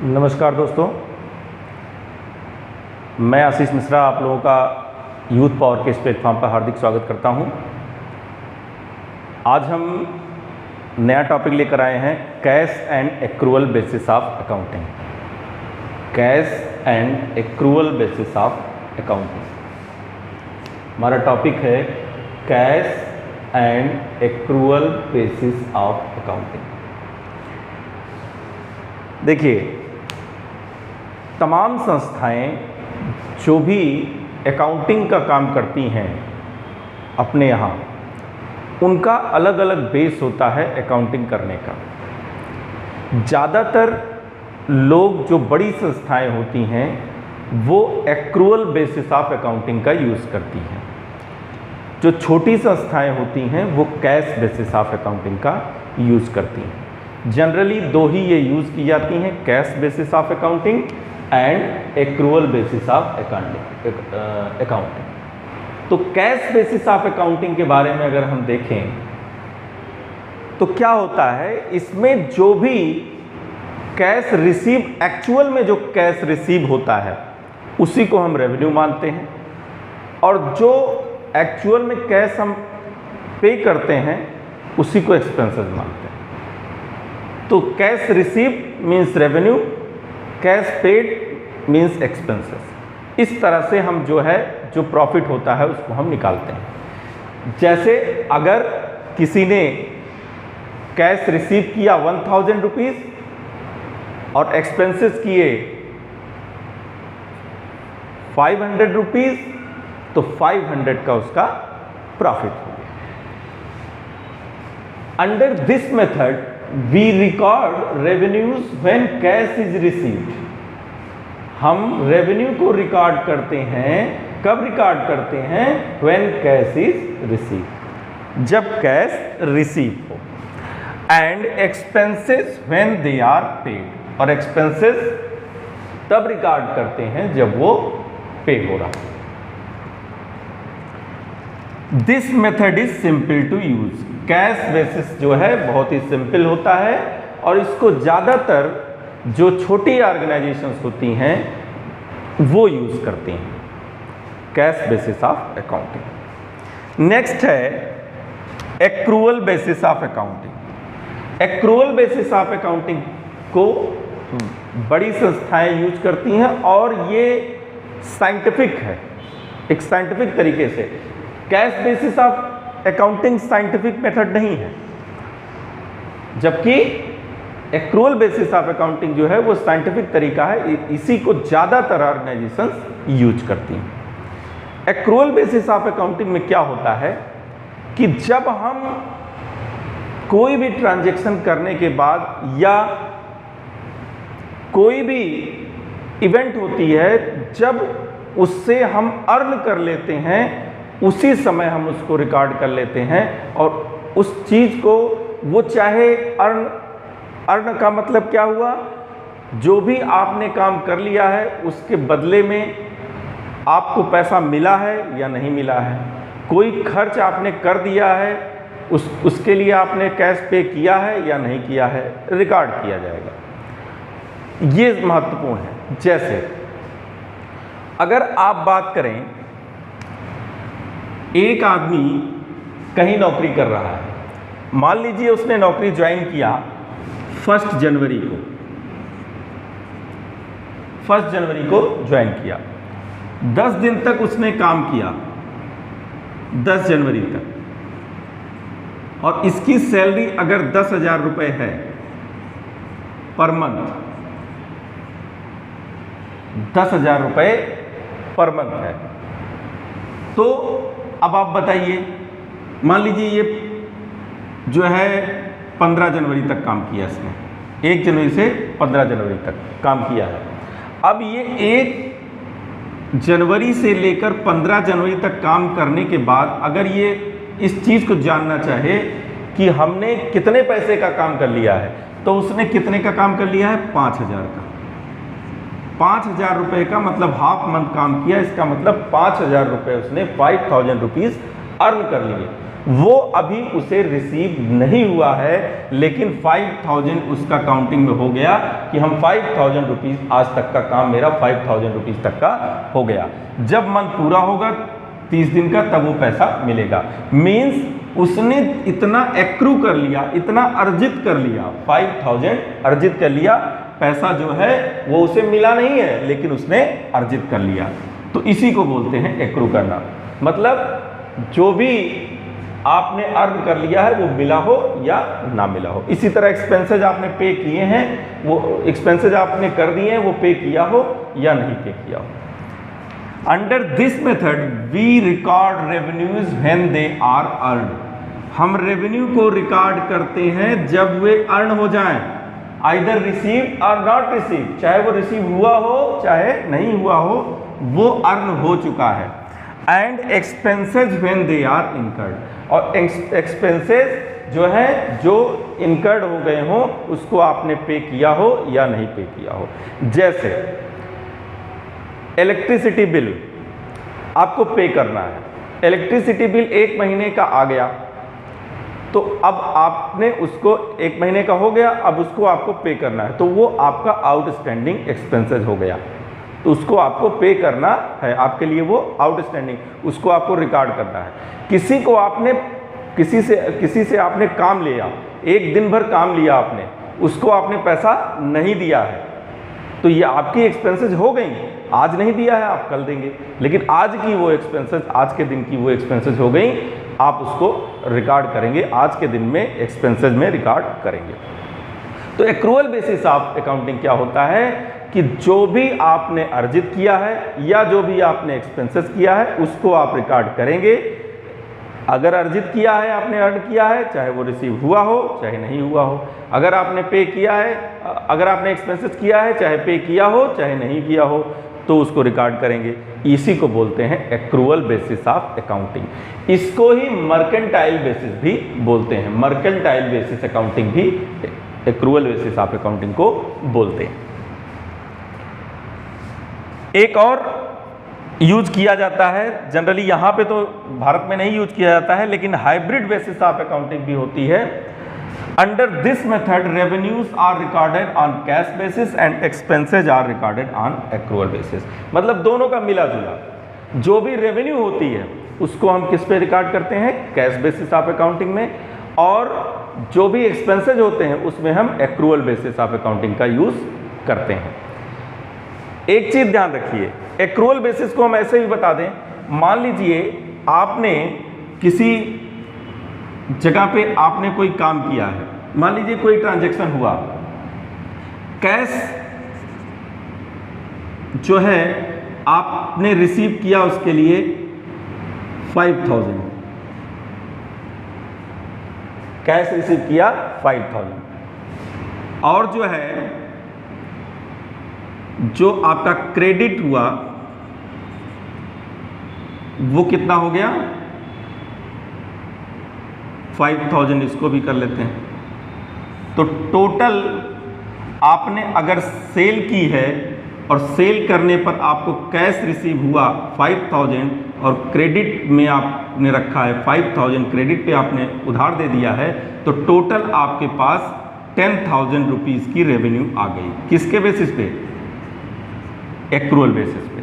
नमस्कार दोस्तों, मैं आशीष मिश्रा आप लोगों का यूथ पावर के इस प्लेटफॉर्म पर हार्दिक स्वागत करता हूं। आज हम नया टॉपिक लेकर आए हैं, cash and accrual basis of accounting. Cash and accrual basis of accounting हमारा टॉपिक है, cash and accrual basis of accounting. देखिए, तमाम संस्थाएं जो भी अकाउंटिंग का काम करती हैं अपने यहाँ, उनका अलग अलग बेस होता है अकाउंटिंग करने का। ज़्यादातर लोग जो बड़ी संस्थाएं होती हैं वो एक्रूअल बेसिस ऑफ अकाउंटिंग का यूज़ करती हैं। जो छोटी संस्थाएं होती हैं वो कैश बेसिस ऑफ अकाउंटिंग का यूज़ करती हैं। जनरली दो ही ये यूज़ की जाती हैं, cash basis of accounting and accrual basis of accounting. तो कैश बेसिस ऑफ अकाउंटिंग के बारे में अगर हम देखें तो क्या होता है, इसमें जो भी कैश रिसीव, एक्चुअल में जो कैश रिसीव होता है उसी को हम रेवेन्यू मानते हैं, और जो एक्चुअल में कैश हम पे करते हैं उसी को एक्सपेंसेस मानते हैं। तो cash receive means revenue, cash paid means expenses. इस तरह से हम जो प्रॉफिट होता है उसको हम निकालते हैं। जैसे अगर किसी ने कैश रिसीव किया 1000 रुपीज़ और एक्सपेंसेस किए 500 रुपीज़, तो 500 का उसका प्रॉफिट हो गया। Under this method we record revenues when cash is received। हम रेवेन्यू को रिकॉर्ड करते हैं, कब रिकॉर्ड करते हैं? when cash is received, जब कैश रिसीव हो। And expenses when they are paid, और एक्सपेंसेस तब रिकॉर्ड करते हैं जब वो पे हो रहा। This method is simple to use. Cash basis जो है बहुत ही सिंपल होता है, और इसको ज़्यादातर जो छोटी ऑर्गेनाइजेशंस होती हैं वो यूज़ करती हैं, cash basis of accounting. Next है accrual basis of accounting. Accrual basis of accounting को बड़ी संस्थाएं यूज करती हैं, और ये साइंटिफिक है, एक साइंटिफिक तरीके से। Cash basis of accounting scientific method नहीं है, जबकि एक्रूअल बेसिस ऑफ अकाउंटिंग जो है वो साइंटिफिक तरीका है। इसी को ज़्यादातर ऑर्गेनाइजेशंस यूज करती हैं। एक्रूअल बेसिस ऑफ अकाउंटिंग में क्या होता है कि जब हम कोई भी ट्रांजैक्शन करने के बाद या कोई भी इवेंट होती है, जब उससे हम अर्न कर लेते हैं उसी समय हम उसको रिकॉर्ड कर लेते हैं, और उस चीज़ को वो चाहे अर्न का मतलब क्या हुआ, जो भी आपने काम कर लिया है उसके बदले में आपको पैसा मिला है या नहीं मिला है। कोई खर्च आपने कर दिया है, उसके लिए आपने कैश पे किया है या नहीं किया है, रिकॉर्ड किया जाएगा। ये महत्वपूर्ण है। जैसे अगर आप बात करें, एक आदमी कहीं नौकरी कर रहा है, मान लीजिए उसने नौकरी ज्वाइन किया 1 जनवरी को, 1 जनवरी को ज्वाइन किया। 10 दिन तक उसने काम किया, 10 जनवरी तक, और इसकी सैलरी अगर 10,000 रुपये है पर मंथ, 10,000 रुपये पर मंथ है, तो अब आप बताइए, मान लीजिए ये जो है 15 जनवरी तक काम किया इसने, 1 जनवरी से 15 जनवरी तक काम किया है। अब ये 1 जनवरी से लेकर 15 जनवरी तक काम करने के बाद अगर ये इस चीज़ को जानना चाहे कि हमने कितने पैसे का काम कर लिया है, तो उसने कितने का काम कर लिया है? 5,000 का। 5,000 रुपये का मतलब हाफ मंथ काम किया, इसका मतलब 5,000 रुपये उसने 5,000 रुपीज़ अर्न कर लिए। वो अभी उसे रिसीव नहीं हुआ है, लेकिन 5000 उसका काउंटिंग में हो गया कि हम 5000 रुपीज़, आज तक का काम मेरा 5000 रुपीज़ तक का हो गया। जब मंथ पूरा होगा 30 दिन का, तब वो पैसा मिलेगा। मीन्स उसने इतना एक्रू कर लिया, इतना अर्जित कर लिया, 5000 अर्जित कर लिया। पैसा जो है वो उसे मिला नहीं है, लेकिन उसने अर्जित कर लिया। तो इसी को बोलते हैं एक्रू करना। मतलब जो भी आपने अर्न कर लिया है वो मिला हो या ना मिला हो। इसी तरह एक्सपेंसेज आपने पे किए हैं, वो एक्सपेंसेज आपने कर दिए हैं, वो पे किया हो या नहीं पे किया हो। Under this method we record revenues when they are earn. हम रेवेन्यू को रिकॉर्ड करते हैं जब वे अर्न हो जाएं, आइदर रिसीव और नॉट रिसीव, चाहे वो रिसीव हुआ हो चाहे नहीं हुआ हो, वो अर्न हो चुका है। And expenses when they are incurred, और एक्सपेंसेज जो है जो इनकर्ड हो गए हो उसको आपने पे किया हो या नहीं पे किया हो। जैसे इलेक्ट्रिसिटी बिल आपको पे करना है, इलेक्ट्रिसिटी बिल 1 महीने का आ गया, तो अब आपने उसको 1 महीने का हो गया, अब उसको आपको पे करना है, तो वो आपका आउटस्टैंडिंग एक्सपेंसेज हो गया, तो उसको आपको पे करना है, आपके लिए वो आउटस्टैंडिंग, उसको आपको रिकॉर्ड करना है। किसी को आपने किसी से आपने काम लिया, 1 दिन भर काम लिया आपने, उसको आपने पैसा नहीं दिया है, तो ये आपकी एक्सपेंसेज हो गई। आज नहीं दिया है, आप कल देंगे, लेकिन आज की वो एक्सपेंसेज, आज के दिन की वो एक्सपेंसेज हो गई, आप उसको रिकॉर्ड करेंगे, आज के दिन में एक्सपेंसेज में रिकॉर्ड करेंगे। तो एक्रूअल बेसिस ऑफ अकाउंटिंग क्या होता है कि जो भी आपने अर्जित किया है या जो भी आपने एक्सपेंसेस किया है उसको आप रिकॉर्ड करेंगे। अगर अर्जित किया है, आपने अर्न किया है, चाहे वो रिसीव हुआ हो चाहे नहीं हुआ हो, अगर आपने पे किया है, अगर आपने एक्सपेंसेस किया है, चाहे पे किया हो चाहे नहीं किया हो, तो उसको रिकॉर्ड करेंगे। इसी को बोलते हैं एक्रूअल बेसिस ऑफ अकाउंटिंग। इसको ही मर्केंटाइल बेसिस भी बोलते हैं, मर्केंटाइल बेसिस अकाउंटिंग भी एक्रूअल बेसिस ऑफ अकाउंटिंग को बोलते हैं। एक और यूज किया जाता है, जनरली यहाँ पे तो भारत में नहीं यूज किया जाता है, लेकिन हाइब्रिड बेसिस ऑफ अकाउंटिंग भी होती है। Under this method revenues are recorded on cash basis and expenses are recorded on accrual basis. मतलब दोनों का मिला जुला, जो भी रेवेन्यू होती है उसको हम किस पे रिकॉर्ड करते हैं, कैश बेसिस ऑफ अकाउंटिंग में, और जो भी एक्सपेंसेज होते हैं उसमें हम एक्रूअल बेसिस ऑफ अकाउंटिंग का यूज करते हैं। एक चीज ध्यान रखिए, एक्रूअल बेसिस को हम ऐसे भी बता दें, मान लीजिए आपने किसी जगह पे आपने कोई काम किया है, मान लीजिए कोई ट्रांजैक्शन हुआ, कैश जो है आपने रिसीव किया उसके लिए 5000, कैश रिसीव किया 5000, और जो है जो आपका क्रेडिट हुआ वो कितना हो गया 5000, इसको भी कर लेते हैं। तो टोटल आपने अगर सेल की है और सेल करने पर आपको कैश रिसीव हुआ 5000 और क्रेडिट में आपने रखा है 5000, क्रेडिट पे आपने उधार दे दिया है, तो टोटल आपके पास 10,000 रुपीज़ की रेवेन्यू आ गई। किसके बेसिस पे, एक्रूअल बेसिस पे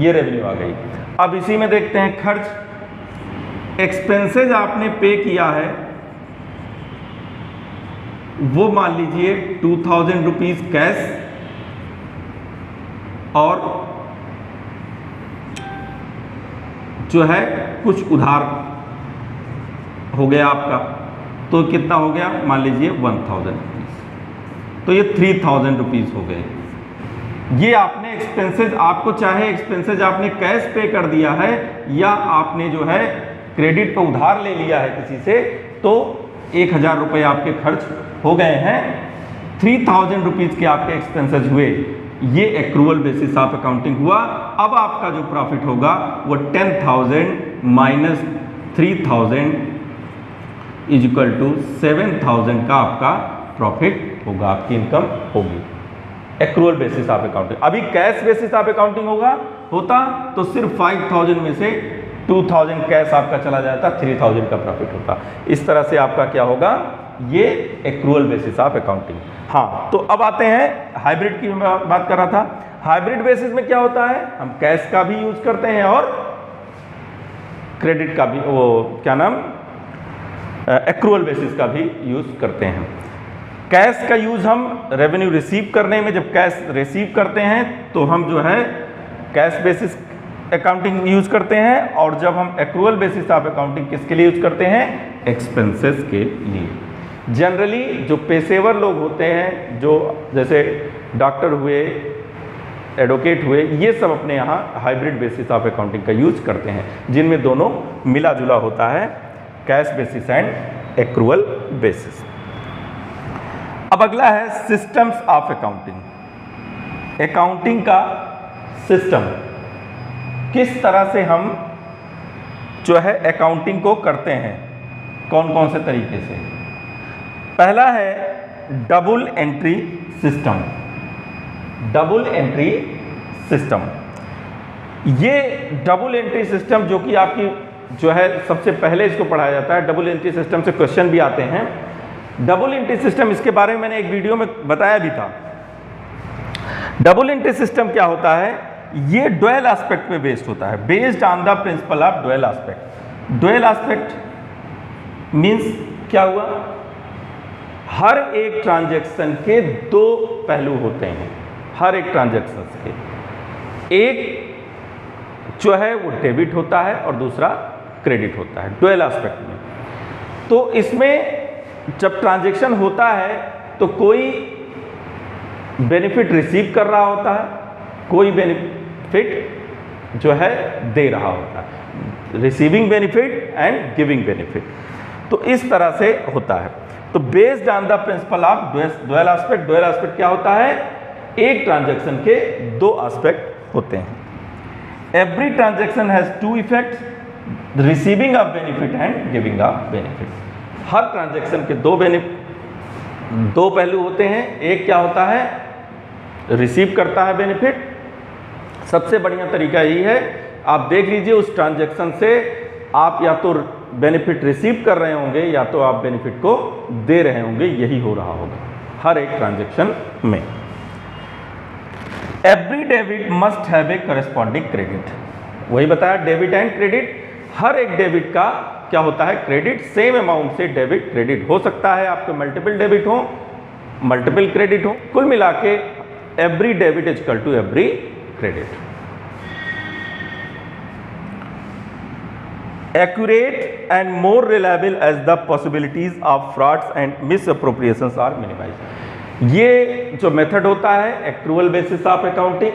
ये रेवेन्यू आ गई। अब इसी में देखते हैं खर्च। एक्सपेंसेज आपने पे किया है वो मान लीजिए 2000 रुपीज़ कैश और जो है कुछ उधार हो गया आपका, तो कितना हो गया, मान लीजिए 1000 रुपीज़, तो ये 3000 रुपीज़ हो गए। ये आपने एक्सपेंसेज, आपको चाहे एक्सपेंसेज आपने कैश पे कर दिया है या आपने जो है क्रेडिट पे उधार ले लिया है किसी से, तो 1000 रुपये आपके खर्च हो गए हैं, 3000 रुपीज़ के आपके एक्सपेंसेज हुए, ये एक्रूअल बेसिस ऑफ अकाउंटिंग हुआ। अब आपका जो प्रॉफिट होगा वो 10,000 माइनस 3,000 इज इक्वल टू 7,000 का आपका प्रॉफिट होगा, आपकी इनकम होगी। Accrual basis of accounting. अभी कैश बेसिस ऑफ अकाउंटिंग होता तो सिर्फ 5000 में से 2000 कैश आपका चला जाता, 3000 का प्रॉफिट होता। इस तरह से आपका क्या होगा, ये एक्रूअल बेसिस ऑफ अकाउंटिंग। हाँ, तो अब आते हैं हाइब्रिड की मैं बात कर रहा था। हाइब्रिड बेसिस में क्या होता है, हम कैश का भी यूज करते हैं और क्रेडिट का भी, वो क्या नाम, एक्रूअल बेसिस का भी यूज करते हैं। कैश का यूज हम रेवेन्यू रिसीव करने में, जब कैश रिसीव करते हैं तो हम जो है कैश बेसिस अकाउंटिंग यूज करते हैं, और जब हम एक्रूअल बेसिस ऑफ अकाउंटिंग किसके लिए यूज करते हैं, एक्सपेंसेस के लिए। जनरली जो पेशेवर लोग होते हैं, जो जैसे डॉक्टर हुए, एडवोकेट हुए, ये सब अपने यहाँ हाइब्रिड बेसिस ऑफ अकाउंटिंग का यूज करते हैं, जिनमें दोनों मिला जुला होता है, cash basis and accrual basis. अब अगला है सिस्टम्स ऑफ अकाउंटिंग। अकाउंटिंग का सिस्टम, किस तरह से हम जो है अकाउंटिंग को करते हैं, कौन कौन से तरीके से। पहला है double entry system. Double entry system, ये डबल एंट्री सिस्टम जो कि आपकी जो है सबसे पहले इसको पढ़ाया जाता है। डबल एंट्री सिस्टम से क्वेश्चन भी आते हैं। डबल एंट्री सिस्टम, इसके बारे में मैंने एक वीडियो में बताया भी था। डबल एंट्री सिस्टम क्या होता है, ये ड्वेल एस्पेक्ट पे बेस्ड होता है, based on the principle of dual aspect. Dual aspect means क्या हुआ, हर एक ट्रांजैक्शन के दो पहलू होते हैं। हर एक ट्रांजैक्शन के एक जो है वो डेबिट होता है और दूसरा क्रेडिट होता है, ड्वेल एस्पेक्ट में। तो इसमें जब ट्रांजैक्शन होता है तो कोई बेनिफिट रिसीव कर रहा होता है, कोई बेनिफिट जो है दे रहा होता है, receiving benefit and giving benefit. तो इस तरह से होता है। तो based on the principle of dual aspect, dual aspect क्या होता है, एक ट्रांजैक्शन के दो एस्पेक्ट होते हैं। Every transaction has two effects, receiving of benefit and giving of benefit. हर ट्रांजैक्शन के दो पहलू होते हैं। एक क्या होता है, रिसीव करता है बेनिफिट। सबसे बढ़िया तरीका यही है, आप देख लीजिए उस ट्रांजैक्शन से आप या तो बेनिफिट रिसीव कर रहे होंगे या तो आप बेनिफिट को दे रहे होंगे, यही हो रहा होगा हर एक ट्रांजैक्शन में। Every debit must have a corresponding credit, वही बताया डेबिट एंड क्रेडिट। हर एक डेबिट का क्या होता है, क्रेडिट। सेम अमाउंट से डेबिट क्रेडिट हो सकता है, आपके मल्टीपल डेबिट हो, मल्टीपल क्रेडिट हो, कुल मिला के every debit is equal to every credit. Accurate and more reliable as the possibilities of frauds and misappropriations are minimized। ये जो मेथड होता है accrual basis of accounting,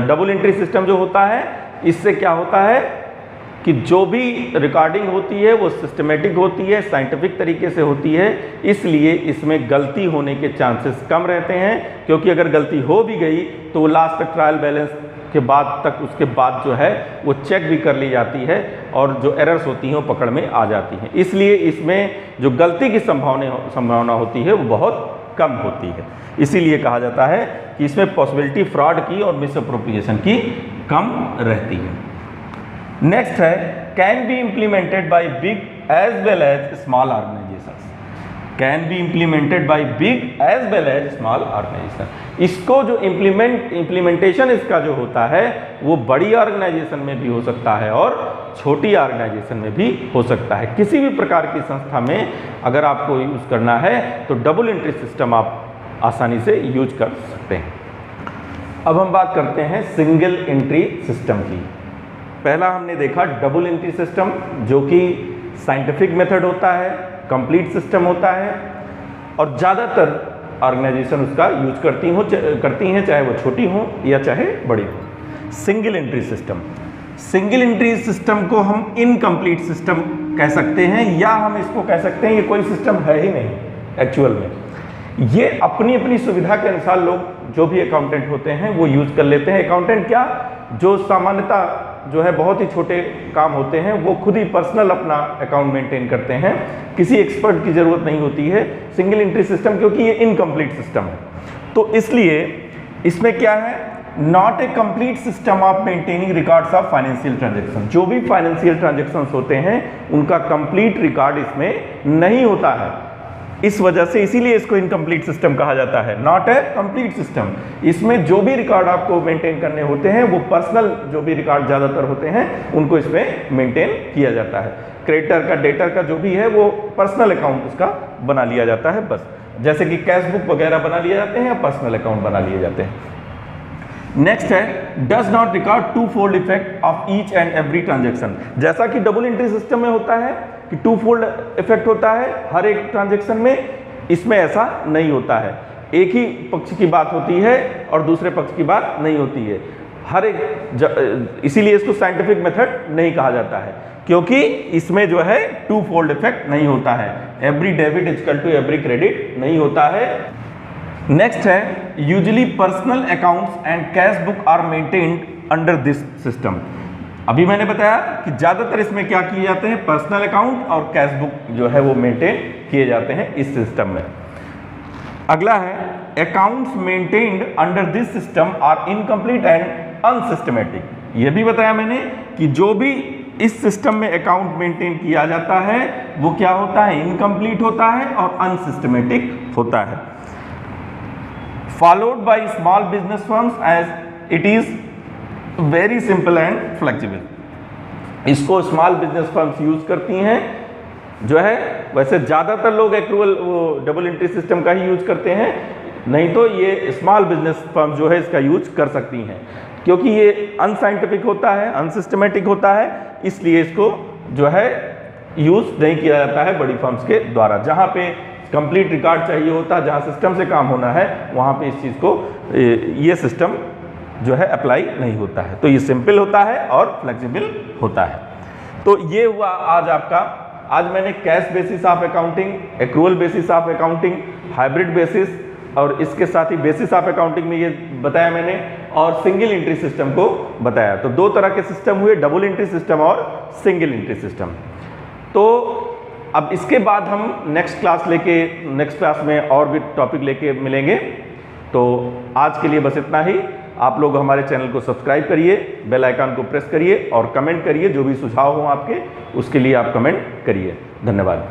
double entry system जो होता है, इससे क्या होता है कि जो भी रिकॉर्डिंग होती है वो सिस्टमेटिक होती है, साइंटिफिक तरीके से होती है, इसलिए इसमें गलती होने के चांसेस कम रहते हैं। क्योंकि अगर गलती हो भी गई तो वो लास्ट तक ट्रायल बैलेंस के बाद तक, उसके बाद जो है वो चेक भी कर ली जाती है और जो एरर्स होती हैं वो पकड़ में आ जाती हैं। इसलिए इसमें जो गलती की संभावना होती है वो बहुत कम होती है। इसीलिए कहा जाता है कि इसमें पॉसिबिलिटी फ्रॉड की और मिसअप्रोप्रिएशन की कम रहती है। नेक्स्ट है can be implemented by big as well as small organisations. Can be implemented by big as well as small organisation. इसको जो इम्प्लीमेंटेशन इसका जो होता है वो बड़ी ऑर्गेनाइजेशन में भी हो सकता है और छोटी ऑर्गेनाइजेशन में भी हो सकता है। किसी भी प्रकार की संस्था में अगर आपको यूज करना है तो डबल एंट्री सिस्टम आप आसानी से यूज कर सकते हैं। अब हम बात करते हैं सिंगल एंट्री सिस्टम की। पहला हमने देखा डबल एंट्री सिस्टम, जो कि साइंटिफिक मेथड होता है, कंप्लीट सिस्टम होता है और ज़्यादातर ऑर्गेनाइजेशन उसका यूज करती हैं, चाहे वो छोटी हो या चाहे बड़ी हो। Single entry system, single entry system को हम इनकम्प्लीट सिस्टम कह सकते हैं, या हम इसको कह सकते हैं ये कोई सिस्टम है ही नहीं एक्चुअल में। ये अपनी अपनी सुविधा के अनुसार लोग जो भी अकाउंटेंट होते हैं वो यूज कर लेते हैं। अकाउंटेंट क्या, जो सामान्यतः जो है बहुत ही छोटे काम होते हैं वो खुद ही पर्सनल अपना अकाउंट मेंटेन करते हैं, किसी एक्सपर्ट की ज़रूरत नहीं होती है सिंगल एंट्री सिस्टम, क्योंकि ये इनकम्प्लीट सिस्टम है। तो इसलिए इसमें क्या है, not a complete system of maintaining records of financial transaction. जो भी फाइनेंशियल ट्रांजैक्शंस होते हैं उनका कंप्लीट रिकॉर्ड इसमें नहीं होता है, इस वजह से इसीलिए इसको इनकम्प्लीट सिस्टम कहा जाता है, नॉट ए कंप्लीट सिस्टम। इसमें जो भी रिकॉर्ड आपको मेंटेन करने होते हैं वो पर्सनल जो भी रिकॉर्ड ज़्यादातर होते हैं उनको इसमें मेंटेन किया जाता है। क्रेडिटर का, डेटर का जो भी है वो पर्सनल अकाउंट उसका बना लिया जाता है बस, जैसे कि कैश बुक वगैरह बना लिए जाते हैं या पर्सनल अकाउंट बना लिए जाते हैं। नेक्स्ट है does not record two fold effect of each and every transaction. जैसा कि डबल एंट्री सिस्टम में होता है कि टू फोल्ड इफेक्ट होता है हर एक ट्रांजेक्शन में, इसमें ऐसा नहीं होता है। एक ही पक्ष की बात होती है और दूसरे पक्ष की बात नहीं होती है हर एक, इसीलिए इसको साइंटिफिक मेथड नहीं कहा जाता है, क्योंकि इसमें जो है टू फोल्ड इफेक्ट नहीं होता है, every debit equal to every credit नहीं होता है। नेक्स्ट है usually personal accounts and cash book are maintained under this system. अभी मैंने बताया कि ज़्यादातर इसमें क्या किए जाते हैं, पर्सनल अकाउंट और कैश बुक जो है वो मेंटेन किए जाते हैं इस सिस्टम में। अगला है accounts maintained under this system are incomplete and unsystematic. ये भी बताया मैंने कि जो भी इस सिस्टम में अकाउंट मेंटेन किया जाता है वो क्या होता है, इनकम्प्लीट होता है और अनसिस्टमेटिक होता है। Followed by small business firms as it is very simple and flexible. इसको स्मॉल बिजनेस फर्म्स यूज करती हैं जो है, वैसे ज़्यादातर लोग एक्रूअल वो डबल एंट्री सिस्टम का ही यूज करते हैं, नहीं तो ये स्मॉल बिजनेस फर्म जो है इसका यूज कर सकती हैं, क्योंकि ये अनसाइंटिफिक होता है, अनसिस्टमेटिक होता है, इसलिए इसको जो है यूज नहीं किया जाता है बड़ी फर्म्स के द्वारा। जहाँ पे कंप्लीट रिकॉर्ड चाहिए होता है, जहाँ सिस्टम से काम होना है, वहाँ पे इस चीज़ को ये सिस्टम जो है अप्लाई नहीं होता है। तो ये सिंपल होता है और फ्लेक्सिबल होता है। तो ये हुआ आज आपका, आज मैंने cash basis of accounting, accrual basis of accounting, hybrid basis और इसके साथ ही बेसिस ऑफ अकाउंटिंग में ये बताया मैंने, और सिंगल एंट्री सिस्टम को बताया। तो दो तरह के सिस्टम हुए, डबल एंट्री सिस्टम और सिंगल एंट्री सिस्टम। तो अब इसके बाद हम नेक्स्ट क्लास में और भी टॉपिक लेके मिलेंगे। तो आज के लिए बस इतना ही। आप लोग हमारे चैनल को सब्सक्राइब करिए, बेल आइकन को प्रेस करिए और कमेंट करिए, जो भी सुझाव हो आपके उसके लिए आप कमेंट करिए। धन्यवाद।